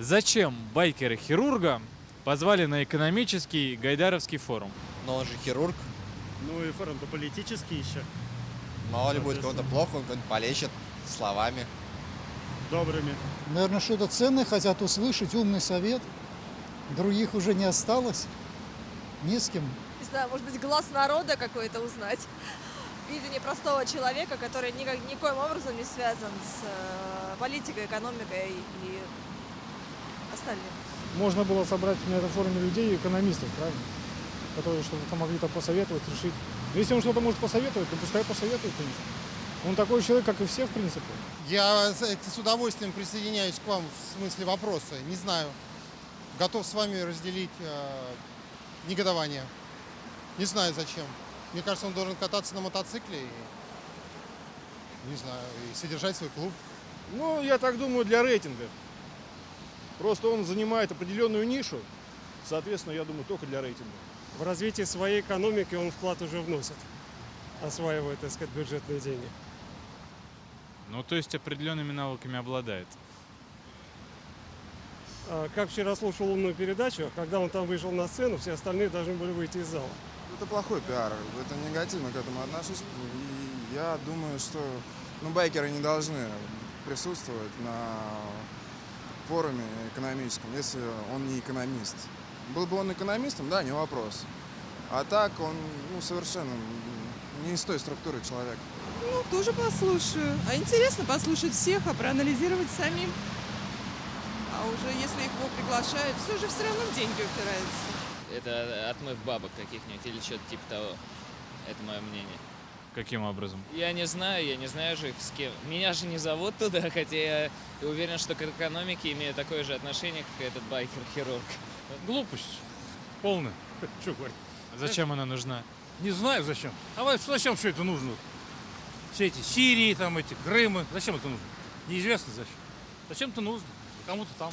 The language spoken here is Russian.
Зачем байкера-хирурга позвали на экономический Гайдаровский форум? Но он же хирург. Ну и форум-то политический еще. Мало ли будет кому-то плохо, он кого-нибудь полечит словами. Добрыми. Наверное, что-то ценное хотят услышать, умный совет. Других уже не осталось. Не с кем. Не знаю, может быть, глаз народа какой-то узнать. Видение простого человека, который никоим образом не связан с политикой, экономикой и остальным. Можно было собрать на этом форуме людей, экономистов, правильно? Которые что-то могли там посоветовать, решить. Но если он что-то может посоветовать, то пускай посоветует, конечно. Он такой человек, как и все, в принципе. Я с удовольствием присоединяюсь к вам в смысле вопроса. Не знаю. Готов с вами разделить негодование. Не знаю зачем. Мне кажется, он должен кататься на мотоцикле и, не знаю, и содержать свой клуб. Ну, я так думаю, для рейтинга. Просто он занимает определенную нишу. Соответственно, я думаю, только для рейтинга. В развитие своей экономики он вклад уже вносит, осваивая, так сказать, бюджетные деньги. Ну, то есть определенными навыками обладает. Как вчера слушал умную передачу, когда он там вышел на сцену, все остальные должны были выйти из зала. Это плохой пиар, это негативно к этому отношусь. И я думаю, что байкеры не должны присутствовать на форуме экономическом, если он не экономист. Был бы он экономистом, да, не вопрос. А так он совершенно не из той структуры человека. Ну, тоже послушаю. А интересно послушать всех, а проанализировать самим. А уже если его приглашают, все же все равно в деньги упирается. Это отмыв бабок каких-нибудь или что-то типа того. Это мое мнение. Каким образом? Я не знаю же с кем. Меня же не зовут туда, хотя я уверен, что к экономике имею такое же отношение, как и этот байкер-хирург. Глупость полная. Что говорить? Зачем она нужна? Не знаю зачем. Зачем все это нужно? Все эти Сирии, там эти Крымы. Зачем это нужно? Неизвестно зачем. Зачем это нужно? Кому-то там.